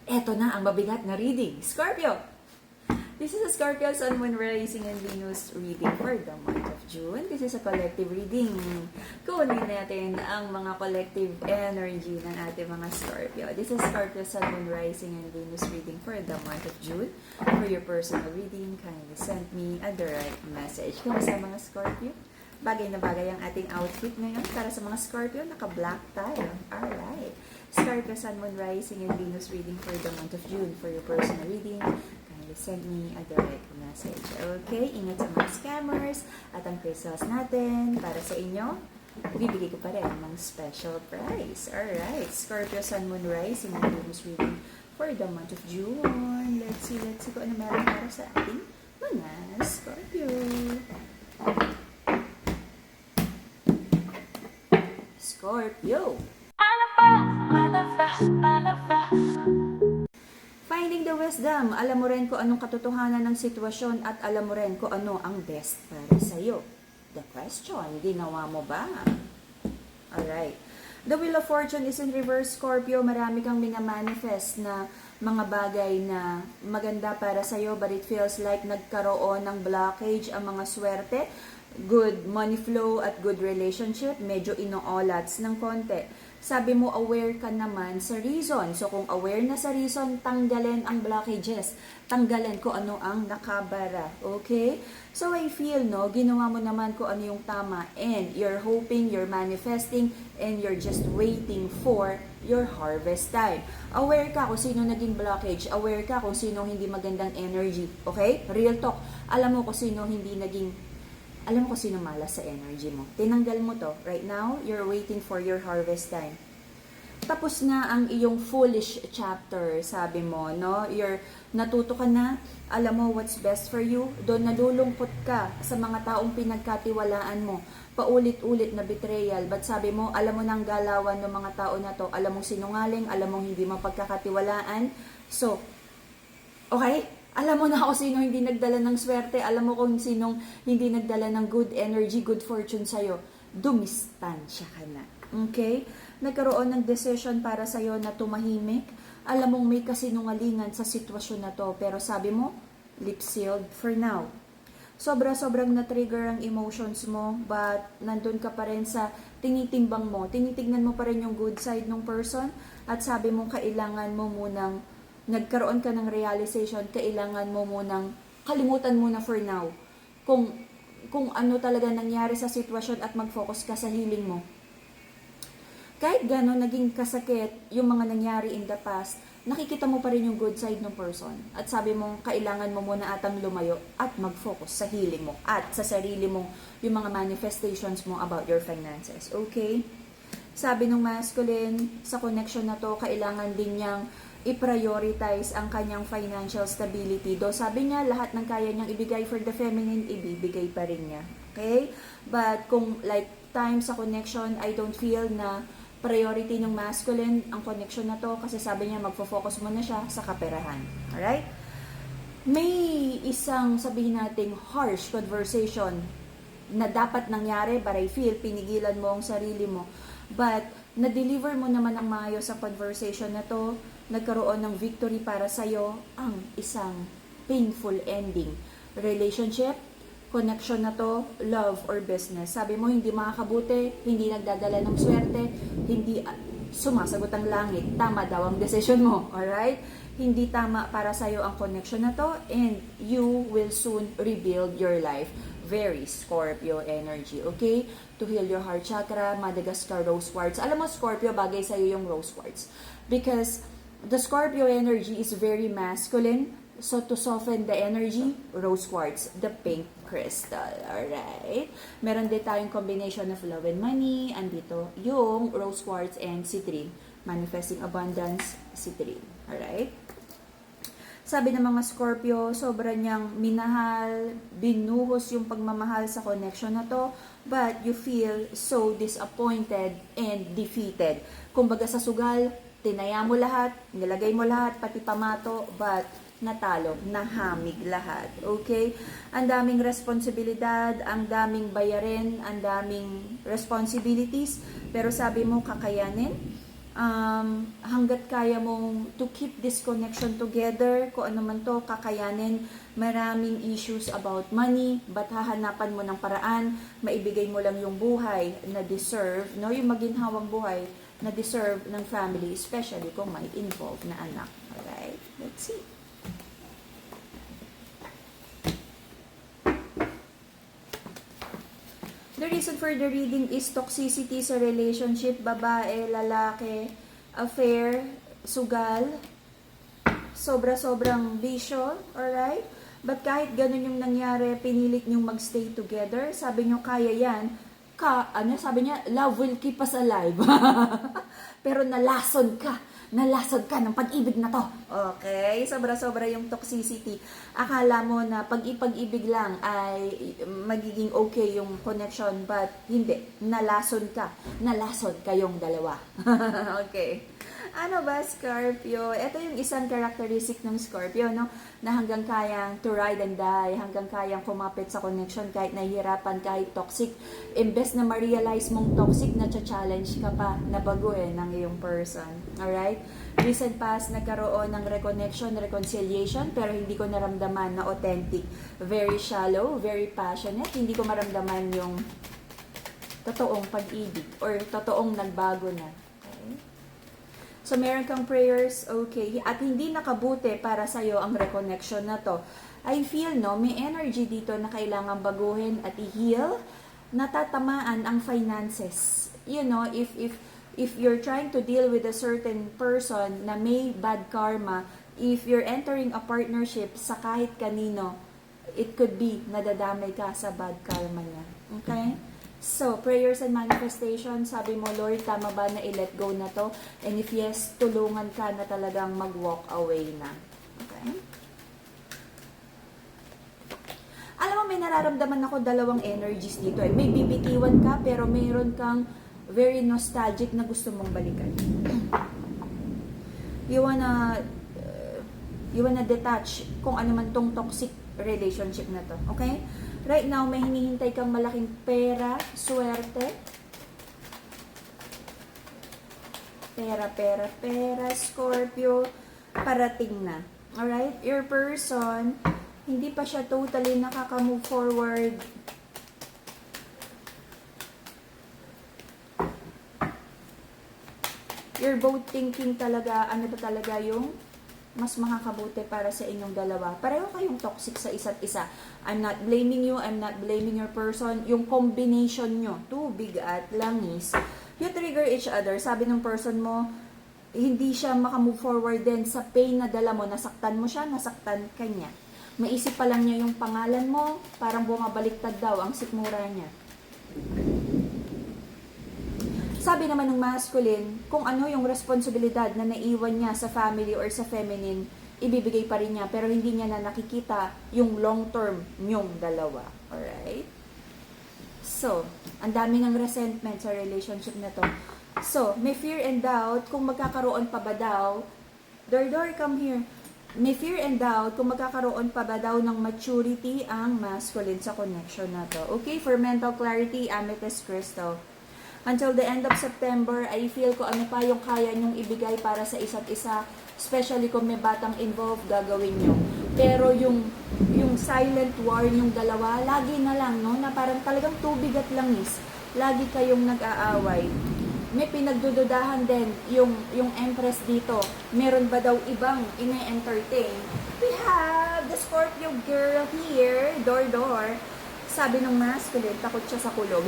Eto na ang mabigat na reading. Scorpio! This is a Scorpio Sun, Moon, Rising, and Venus reading for the month of June. This is a collective reading. Kunin natin ang mga collective energy ng ating mga Scorpio. This is Scorpio Sun, Moon, Rising, and Venus reading for the month of June. For your personal reading, kindly send me a direct message. Kumusta mga Scorpio? Bagay na bagay ang ating outfit ngayon para sa mga Scorpio. Naka-black tayo. Alright. Scorpio Sun, Moon, Rising, and Venus reading for the month of June. For your personal reading, send me a direct message. Okay? Ingat sa mga scammers at ang crystals natin para sa inyo. Bibigay ko pa rin ng special prize. Alright. Scorpio Sun, Moon, Rising, and Venus reading for the month of June. Let's see kung ano meron para sa ating mga Scorpio. Scorpio. Finding the wisdom, alam mo rin kung anong katotohanan ng sitwasyon at alam mo rin kung ano ang best para sa'yo. The question, ginawa mo ba? Alright. The Wheel of Fortune is in reverse, Scorpio. Marami kang minamanifest na mga bagay na maganda para sa'yo, but it feels like nagkaroon ng blockage ang mga swerte. Good money flow at good relationship, medyo ino-olats ng konti. Sabi mo, aware ka naman sa reason. So, kung aware na sa reason, tanggalin ang blockages. Tanggalin ko ano ang nakabara. Okay? So, I feel, no, ginawa mo naman kung ano yung tama. And you're hoping, you're manifesting, and you're just waiting for your harvest time. Aware ka kung sino naging blockage. Aware ka kung sino hindi magandang energy. Okay? Real talk. Alam mo kung sino malas sa energy mo. Tinanggal mo to. Right now, you're waiting for your harvest time. Tapos na ang iyong foolish chapter, sabi mo, no? Natuto ka na, alam mo what's best for you. Doon nalulungkot ka sa mga taong pinagkatiwalaan mo. Paulit-ulit na betrayal. But sabi mo, alam mo nang galawan ng mga tao na to. Alam mong sinungaling, alam mong hindi mapagkakatiwalaan. So, okay? Alam mo na kung sino hindi nagdala ng swerte. Alam mo kung sinong hindi nagdala ng good energy, good fortune sa'yo. Dumistansya ka na. Okay? Nagkaroon ng decision para sa'yo na tumahimik. Alam mong may kasinungalingan sa sitwasyon na to. Pero sabi mo, lip sealed for now. Sobrang na-trigger ang emotions mo, but nandun ka pa rin sa tinitimbang mo. Tinitignan mo pa rin yung good side ng person. At sabi mo, kailangan mo munang nagkaroon ka ng realization, kailangan mo munang kalimutan muna for now kung ano talaga nangyari sa sitwasyon at mag-focus ka sa healing mo. Kahit gano'n naging kasakit yung mga nangyari in the past, nakikita mo pa rin yung good side ng person. At sabi mo, kailangan mo muna atang lumayo at mag-focus sa healing mo at sa sarili mo, yung mga manifestations mo about your finances. Okay? Sabi ng masculine, sa connection na to, kailangan din niyang i-prioritize ang kanyang financial stability. Do sabi niya, lahat ng kaya niyang ibigay for the feminine, ibibigay pa rin niya. Okay? But kung like time sa connection, I don't feel na priority ng masculine ang connection na to kasi sabi niya, magfo-focus muna siya sa kaperahan. Alright? May isang sabihin nating harsh conversation na dapat nangyari, but I feel pinigilan mo ang sarili mo. But na-deliver mo naman ang maayos sa conversation na to, nagkaroon ng victory para sa'yo ang isang painful ending. Relationship, connection na to, love or business. Sabi mo, hindi makakabuti, hindi nagdadala ng swerte, hindi sumasagot ang langit. Tama daw ang decision mo, alright? Hindi tama para sa'yo ang connection na to, and you will soon rebuild your life. Very Scorpio energy, okay? To heal your heart chakra, Madagascar rose quartz. Alam mo, Scorpio, bagay sa'yo yung rose quartz. Because the Scorpio energy is very masculine. So, to soften the energy, rose quartz, the pink crystal. Alright? Meron din tayong combination of love and money. Andito yung rose quartz and citrine. Manifesting abundance, citrine. Alright? Sabi ng mga Scorpio, sobra niyang minahal, binuhos yung pagmamahal sa connection na to, but you feel so disappointed and defeated. Kumbaga sa sugal, tinaya mo lahat, nilagay mo lahat, pati pamato, but natalo, nahamig lahat. Okay? Ang daming responsibilidad, ang daming bayarin, ang daming responsibilities, pero sabi mo kakayanin. hanggat kaya mong to keep this connection together, kung ano man to, kakayanin. Maraming issues about money, but hahanapan mo ng paraan, maibigay mo lang yung buhay na deserve, no? Yung maginhawang buhay na deserve ng family, especially kung may involved na anak. Alright? Let's see. The reason for the reading is toxicity sa relationship, babae, lalaki, affair, sugal, sobra-sobrang bisyo, alright? But kahit ganun yung nangyari, pinilit nyong magstay together, sabi nyo kaya yan, sabi niya, love will keep us alive. Pero nalason ka ng pag-ibig na to. Okay? Sobra-sobra yung toxicity. Akala mo na pag-ibig lang ay magiging okay yung connection, but hindi. Nalason kayong dalawa. Okay. Ano ba, Scorpio? Ito yung isang characteristic ng Scorpio, no? Na hanggang kayang to ride and die, hanggang kayang kumapit sa connection kahit nahihirapan, kahit toxic. Imbes na ma-realize mong toxic, na-challenge ka pa na baguhin ng iyong person. Alright? Recent past, nagkaroon ng reconnection, reconciliation, pero hindi ko naramdaman na authentic. Very shallow, very passionate. Hindi ko maramdaman yung totoong pag-ibig or totoong nagbago na. So, meron kang prayers, okay, at hindi nakabuti para sa'yo ang reconnection na to. I feel, no, may energy dito na kailangan baguhin at i-heal, natatamaan ang finances. You know, if you're trying to deal with a certain person na may bad karma, if you're entering a partnership sa kahit kanino, it could be nadadamay ka sa bad karma niya. Okay? So, prayers and manifestation, sabi mo, Lord, tama ba na i-let go na to? And if yes, tulungan ka na talagang mag-walk away na. Okay? Alam mo, may nararamdaman ako dalawang energies dito. May bibitiwan ka, pero mayroon kang very nostalgic na gusto mong balikan. You wanna detach kung ano man tong toxic relationship na to. Okay? Right now, may hinihintay kang malaking pera, swerte. Pera, Scorpio, parating na. Alright? Your person, hindi pa siya totally nakaka-move forward. You're both thinking talaga, ano ba talaga yung mas makakabuti para sa inyong dalawa. Pareho kayong toxic sa isa't isa. I'm not blaming you, I'm not blaming your person. Yung combination nyo, tubig at langis, you trigger each other. Sabi ng person mo, hindi siya makamove forward din sa pain na dala mo. Nasaktan mo siya, nasaktan ka niya. Maisip pa lang niya yung pangalan mo, parang bumabaliktad daw ang sikmura niya. Sabi naman ng masculine, kung ano yung responsibilidad na naiwan niya sa family or sa feminine, ibibigay pa rin niya, pero hindi niya na nakikita yung long term nyong dalawa. Alright? So, ang dami ng resentment sa relationship na to. So, may fear and doubt kung magkakaroon pa ba daw, Dor, come here. May fear and doubt kung magkakaroon pa ba daw ng maturity ang masculine sa connection na to. Okay, for mental clarity, amethyst crystal. Until the end of September, I feel ko ano pa yung kaya nyong ibigay para sa isa't isa, especially kung may batang involved, gagawin nyo. Pero yung silent war yung dalawa, lagi na lang, no, na parang talagang tubig at langis. Lagi kayong nag-aaway. May pinagdududahan din yung Empress dito. Meron ba daw ibang ine-entertain? We have the Scorpio girl here, Dor. Sabi nung masculine, takot siya sa kulog.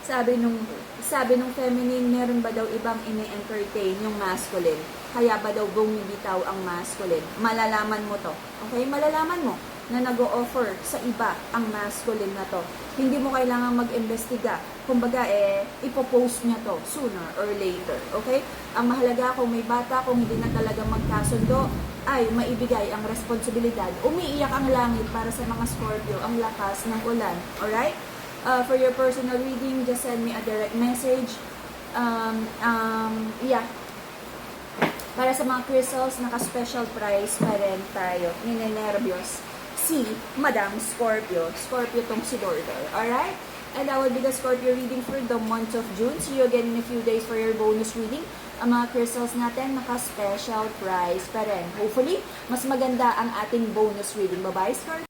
sabi nung feminine, meron ba daw ibang ine-entertain yung masculine? Kaya ba daw bumibitaw ang masculine? Malalaman mo to. Okay? Malalaman mo na nag-o-offer sa iba ang masculine na to. Hindi mo kailangan mag-imbestiga. Kumbaga, ipopost niya to sooner or later. Okay? Ang mahalaga kung may bata, kung hindi na talaga magkasundo, ay maibigay ang responsibilidad. Umiiyak ang langit para sa mga Scorpio, ang lakas ng ulan. Alright? For your personal reading, just send me a direct message. Yeah. Para sa mga crystals, naka-special price pa rin tayo. Ninenervyos. Si Madam Scorpio. Scorpio tong si Dordor. Alright? And that will be the Scorpio reading for the month of June. See you again in a few days for your bonus reading. ang mga crystals natin naka-special price pa rin. Hopefully, mas maganda ang ating bonus reading. Bye-bye, Scorpio!